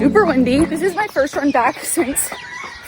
super windy. This is my first run back since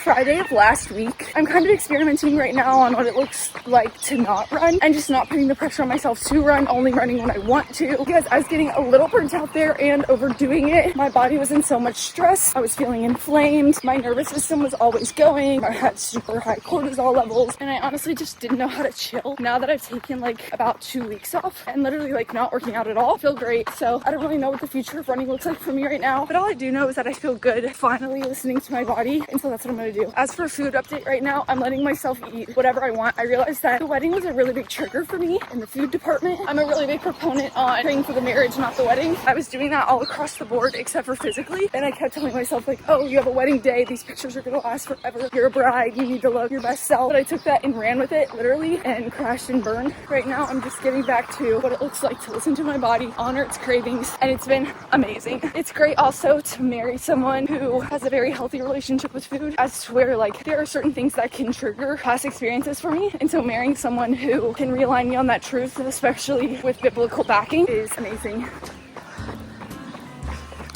Friday of last week. I'm kind of experimenting right now on what it looks like to not run and just not putting the pressure on myself to run, only running when I want to, because I was getting a little burnt out there and overdoing it. My body was in so much stress. I was feeling inflamed. My nervous system was always going. I had super high cortisol levels and I honestly just didn't know how to chill. Now that I've taken like about 2 weeks off and literally like not working out at all, I feel great. So I don't really know what the future of running looks like for me right now, but all I do know is that I feel good finally listening to my body, and so that's what I'm gonna do. As for food update right now, I'm letting myself eat whatever I want. I realized that the wedding was a really big trigger for me in the food department. I'm a really big proponent on praying for the marriage, not the wedding. I was doing that all across the board except for physically, and I kept telling myself like, oh, you have a wedding day, these pictures are gonna last forever, you're a bride, you need to look your best self. But I took that and ran with it literally and crashed and burned. Right now I'm just getting back to what it looks like to listen to my body, honor its cravings, and it's been amazing. It's great also to marry someone who has a very healthy relationship with food, as to where like there are certain things that can trigger past experiences for me, and so marrying someone who can realign me on that truth, especially with biblical backing, is amazing.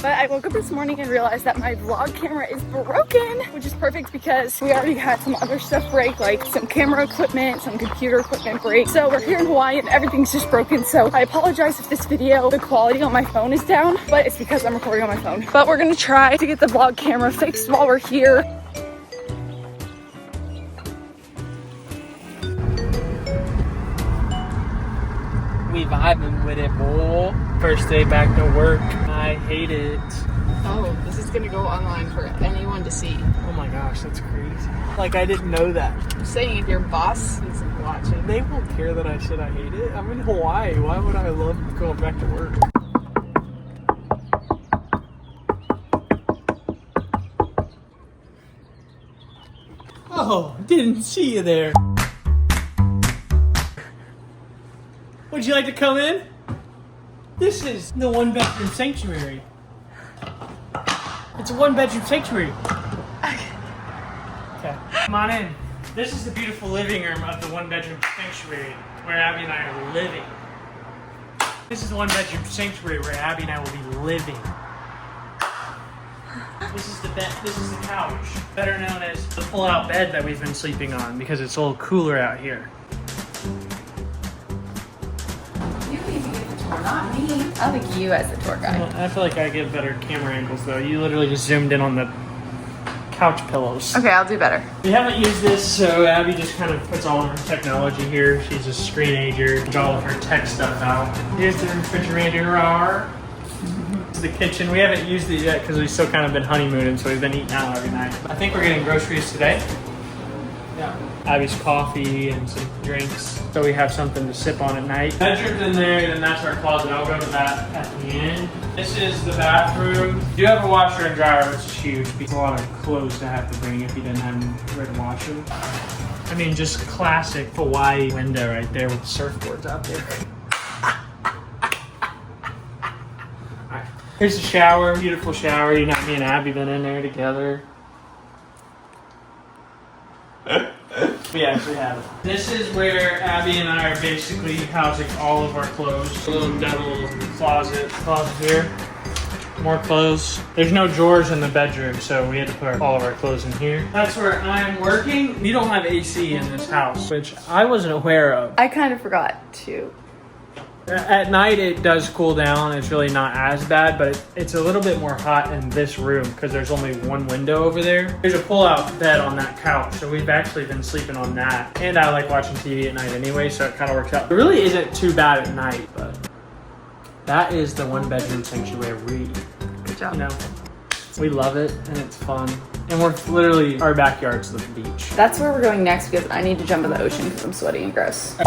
But I woke up this morning and realized that my vlog camera is broken, which is perfect because we already had some other stuff break, like some camera equipment, some computer equipment break. So we're here in Hawaii and everything's just broken. So I apologize if this video, the quality on my phone is down, but it's because I'm recording on my phone. But we're gonna try to get the vlog camera fixed while we're here. We vibing with it, boy. First day back to work. I hate it. Oh, this is gonna go online for anyone to see. Oh my gosh, that's crazy. Like, I didn't know that. I'm saying if your boss is watching. They won't care that I said I hate it. I'm in Hawaii. Why would I love going back to work? Oh, didn't see you there. Would you like to come in? This is the one-bedroom sanctuary. It's a one-bedroom sanctuary. Okay. Come on in. This is the beautiful living room of the one-bedroom sanctuary where Abby and I are living. This is the one-bedroom sanctuary where Abby and I will be living. This is the bed. This is the couch, better known as the pull-out bed that we've been sleeping on because it's a little cooler out here. Not me. I think you as the tour guide. I feel like I get better camera angles though. You literally just zoomed in on the couch pillows. Okay, I'll do better. We haven't used this, so Abby just kind of puts all of her technology here. She's a screenager, gets all of her tech stuff out. Here's the refrigerator. This is the kitchen. We haven't used it yet because we've still kind of been honeymooning, so we've been eating out every night. I think we're getting groceries today. Yeah. Abby's coffee and some drinks, so we have something to sip on at night. Bedroom's in there, and that's our closet. I'll go to that at the end. This is the bathroom. You do have a washer and dryer, which is huge. It's a lot of clothes to have to bring if you didn't have anywhere to wash them. I mean, just classic Hawaii window right there with the surfboards out there. Alright. Here's the shower, beautiful shower. You know, me and Abby been in there together. We actually have it. This is where Abby and I are basically housing all of our clothes. A little double closet here. More clothes. There's no drawers in the bedroom, so we had to put all of our clothes in here. That's where I'm working. We don't have AC in this house, which I wasn't aware of. I kind of forgot to. At night it does cool down. It's really not as bad, but it's a little bit more hot in this room because there's only one window over there. There's a pull-out bed on that couch, so we've actually been sleeping on that. And I like watching TV at night anyway, so it kind of works out. It really isn't too bad at night, but that is the one-bedroom sanctuary. Good job. You know, we love it and it's fun. And we're literally, our backyard's the beach. That's where we're going next because I need to jump in the ocean because I'm sweaty and gross.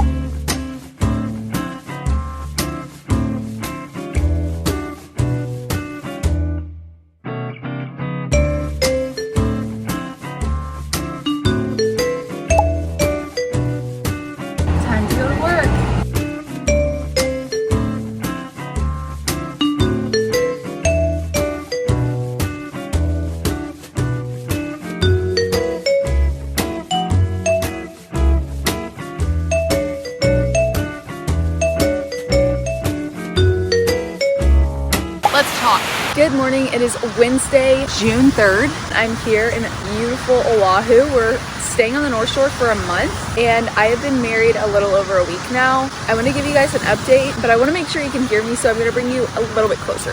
Good morning. It is Wednesday, June 3rd. I'm here in beautiful Oahu. We're staying on the North Shore for a month, and I have been married a little over a week now. I want to give you guys an update, but I want to make sure you can hear me, so I'm going to bring you a little bit closer.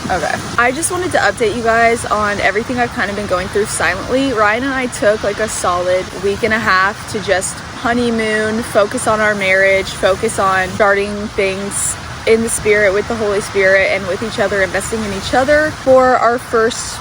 Okay. I just wanted to update you guys on everything I've kind of been going through silently. Ryan and I took like a solid week and a half to just honeymoon, focus on our marriage, focus on starting things in the spirit with the Holy Spirit and with each other, investing in each other for our first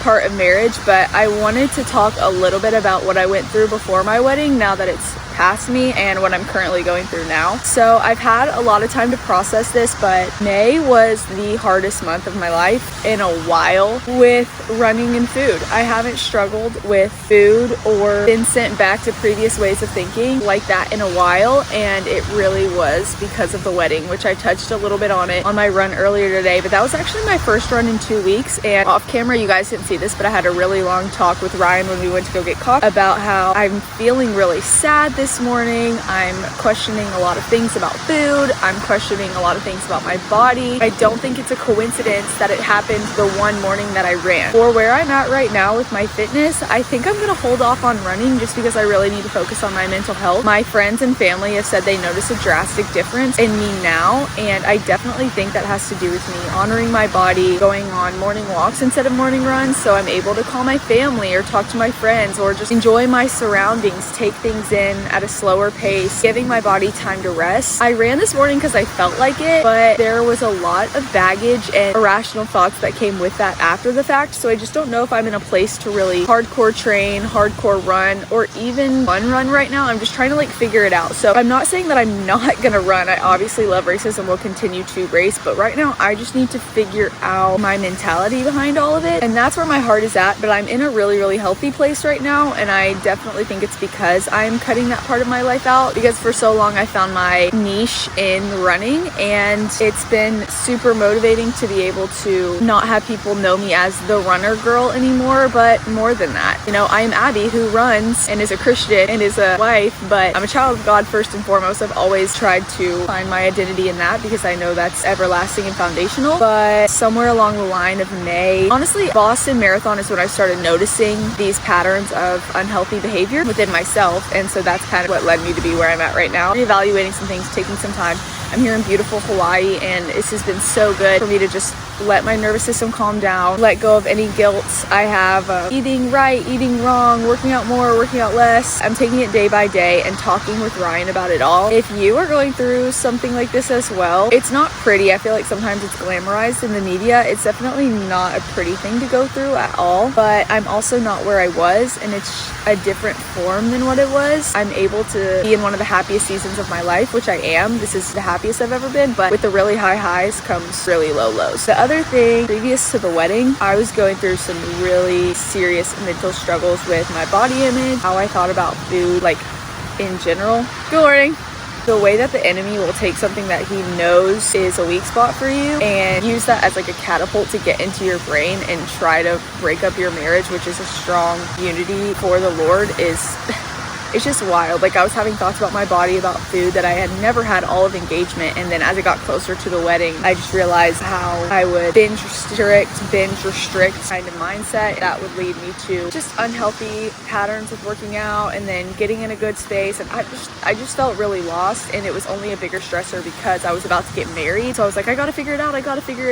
part of marriage. But I wanted to talk a little bit about what I went through before my wedding, now that it's past me, and what I'm currently going through now. So I've had a lot of time to process this, but May was the hardest month of my life in a while with running and food. I haven't struggled with food or been sent back to previous ways of thinking like that in a while, and it really was because of the wedding, which I touched a little bit on it on my run earlier today. But that was actually my first run in 2 weeks, and off camera you guys didn't see this, but I had a really long talk with Ryan when we went to go get coffee about how I'm feeling really sad this morning. I'm questioning a lot of things about food. I'm questioning a lot of things about my body. I don't think it's a coincidence that it happened the one morning that I ran. For where I'm at right now with my fitness, I think I'm gonna hold off on running just because I really need to focus on my mental health. My friends and family have said they notice a drastic difference in me now, and I definitely think that has to do with me honoring my body, going on morning walks instead of morning runs, so I'm able to call my family or talk to my friends or just enjoy my surroundings, take things in at a slower pace, giving my body time to rest. I ran this morning because I felt like it, but there was a lot of baggage and irrational thoughts that came with that after the fact, so I just don't know if I'm in a place to really hardcore train, hardcore run, or even fun run right now. I'm just trying to like figure it out. So I'm not saying that I'm not gonna run. I obviously love races and will continue to race, but right now I just need to figure out my mentality behind all of it, and that's where my heart is at. But I'm in a really healthy place right now, and I definitely think it's because I'm cutting that part of my life out, because for so long I found my niche in running, and it's been super motivating to be able to not have people know me as the runner girl anymore, but more than that. You know, I am Abby, who runs and is a Christian and is a wife, but I'm a child of God first and foremost. I've always tried to find my identity in that because I know that's everlasting and foundational. But somewhere along the line of May, honestly, Boston Marathon is when I started noticing these patterns of unhealthy behavior within myself, and so that's kind of what led me to be where I'm at right now. Reevaluating some things, taking some time. I'm here in beautiful Hawaii, and this has been so good for me to just let my nervous system calm down, let go of any guilt I have of eating right, eating wrong, working out more, working out less. I'm taking it day by day and talking with Ryan about it all. If you are going through something like this as well, it's not pretty. I feel like sometimes it's glamorized in the media. It's definitely not a pretty thing to go through at all, but I'm also not where I was, and it's a different form than what it was. I'm able to be in one of the happiest seasons of my life, which I am. This is the happiest I've ever been, but with the really high highs comes really low lows. The other thing, previous to the wedding, I was going through some really serious mental struggles with my body image, how I thought about food, like in general. Good morning. The way that the enemy will take something that he knows is a weak spot for you and use that as like a catapult to get into your brain and try to break up your marriage, which is a strong unity for the Lord, it's just wild. Like, I was having thoughts about my body, about food, that I had never had all of engagement, and then as it got closer to the wedding, I just realized how I would binge restrict kind of mindset that would lead me to just unhealthy patterns of working out and then getting in a good space, and I just felt really lost, and it was only a bigger stressor because I was about to get married. So I was like, I gotta figure it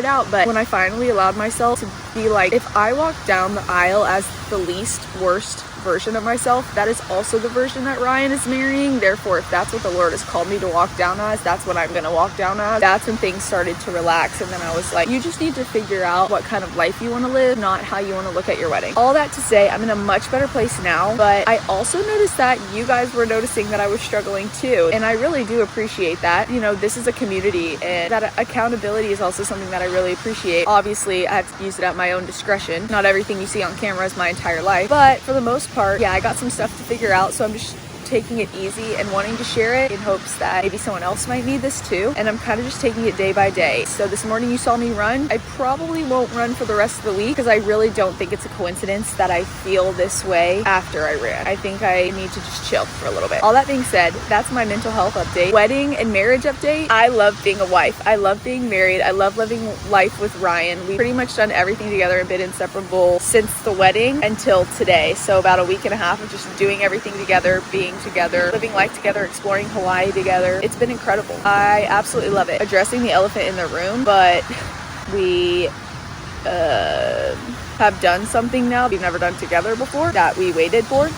out. But when I finally allowed myself to be like, if I walk down the aisle as the least worst version of myself, that is also the version that Ryan is marrying. Therefore, if that's what the Lord has called me to walk down as, that's what I'm gonna walk down as. That's when things started to relax, and then I was like, you just need to figure out what kind of life you want to live, not how you want to look at your wedding. All that to say, I'm in a much better place now, but I also noticed that you guys were noticing that I was struggling too, and I really do appreciate that. You know, this is a community, and that accountability is also something that I really appreciate. Obviously, I have to use it at my own discretion. Not everything you see on camera is my entire life, but for the most part, yeah, I got some stuff to figure out, so I'm just taking it easy and wanting to share it in hopes that maybe someone else might need this too. And I'm kind of just taking it day by day. So this morning you saw me run. I probably won't run for the rest of the week because I really don't think it's a coincidence that I feel this way after I ran. I think I need to just chill for a little bit. All that being said, that's my mental health update. Wedding and marriage update. I love being a wife. I love being married. I love living life with Ryan. We've pretty much done everything together and been inseparable since the wedding until today. So about a week and a half of just doing everything together, being together, living life together, exploring Hawaii together. It's been incredible. I absolutely love it. Addressing the elephant in the room, but we have done something now we've never done together before that we waited for.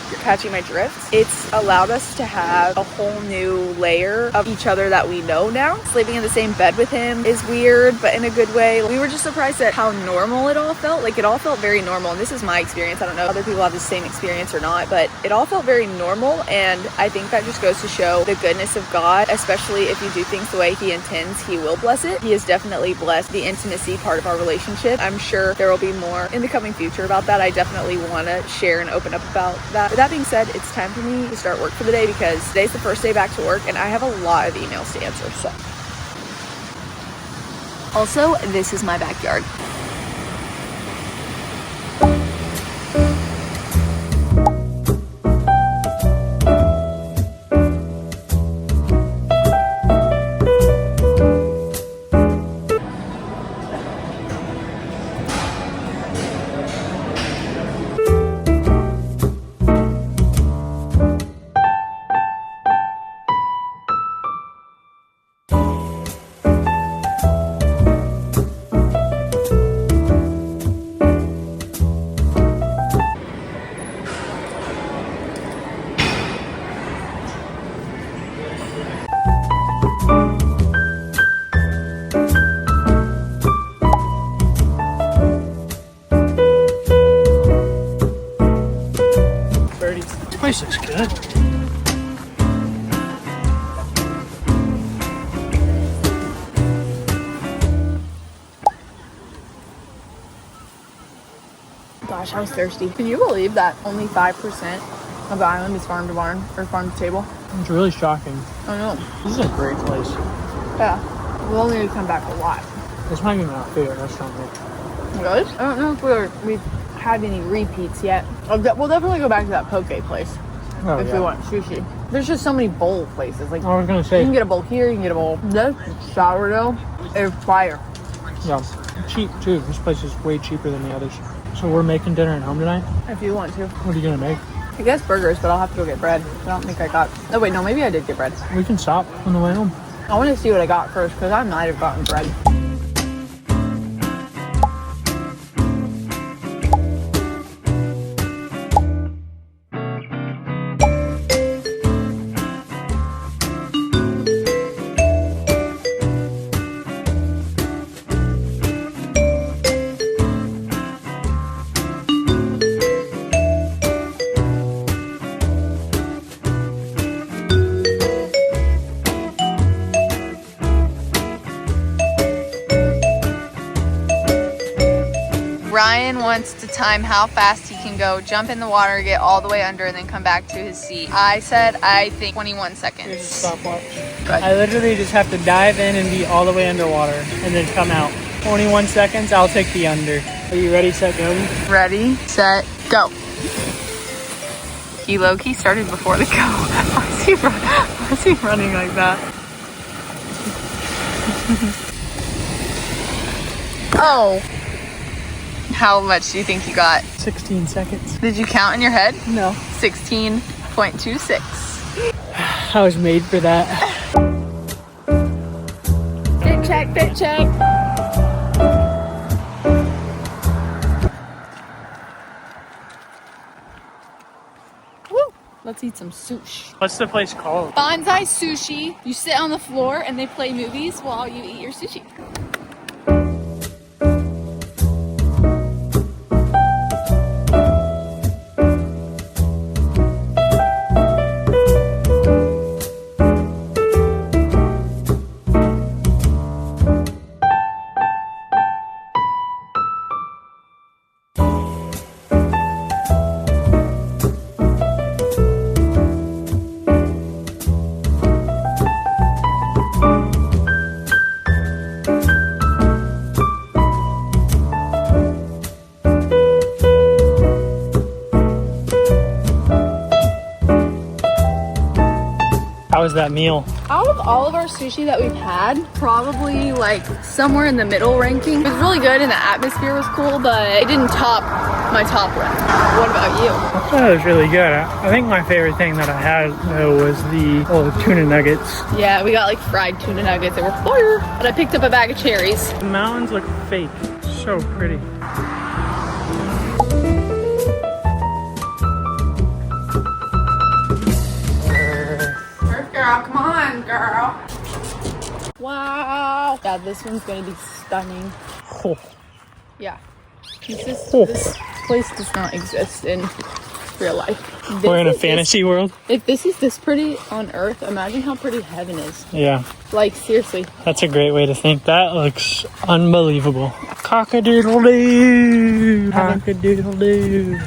You're catching my drift. It's allowed us to have a whole new layer of each other that we know now. Sleeping in the same bed with him is weird, but in a good way. We were just surprised at how normal it all felt. Like, it all felt very normal, and this is my experience. I don't know if other people have the same experience or not, but it all felt very normal, and I think that just goes to show the goodness of God, especially if you do things the way He intends, He will bless it. He has definitely blessed the intimacy part of our relationship. I'm sure there will be more in the coming future about that. I definitely want to share and open up about that. That being said, it's time for me to start work for the day because today's the first day back to work and I have a lot of emails to answer. So, also, this is my backyard. This is good. Gosh, I was thirsty. Can you believe that only 5% of the island is farm to barn or farm to table? It's really shocking. I know. This is a great place. Yeah. We'll need to come back a lot. This might be my favorite restaurant here. Really? I don't know if we've had any repeats yet. We'll definitely go back to that poke place if we want sushi. There's just so many bowl places. Like, I was gonna say, you can get a bowl here, you can get a bowl. This sourdough is fire. yeah, cheap too. This place is way cheaper than the others. So we're making dinner at home tonight? If you want to. What are you gonna make? I guess burgers, but I'll have to go get bread. I don't think I got... Oh wait, no, maybe I did get bread. We can stop on the way home. I want to see what I got first because I might have gotten bread. Ryan wants to time how fast he can go, jump in the water, get all the way under, and then come back to his seat. I said, I think 21 seconds. Here's a stopwatch. Good. I literally just have to dive in and be all the way underwater and then come out. 21 seconds, I'll take the under. Are you ready, set, go? Ready, set, go. He low-key started before the go. Why is he running like that? Oh. How much do you think you got? 16 seconds. Did you count in your head? No. 16.26. I was made for that. Fit check, fit check. Woo! Let's eat some sushi. What's the place called? Bonsai Sushi. You sit on the floor and they play movies while you eat your sushi. How was that meal? Out of all of our sushi that we've had, probably like somewhere in the middle ranking. It was really good and the atmosphere was cool, but it didn't top my top one. What about you? I thought it was really good. I think my favorite thing that I had though was the tuna nuggets. Yeah, we got like fried tuna nuggets. They were fire. But I picked up a bag of cherries. The mountains look fake. So pretty. Girl, come on, girl. Wow. Yeah, this one's gonna be stunning. Oh. Yeah. This place does not exist in real life. We're in a fantasy world. If this is this pretty on Earth, imagine how pretty heaven is. Yeah. Like, seriously. That's a great way to think. That looks unbelievable. Cock-a-doodle-doo. Cock-a-doodle-doo.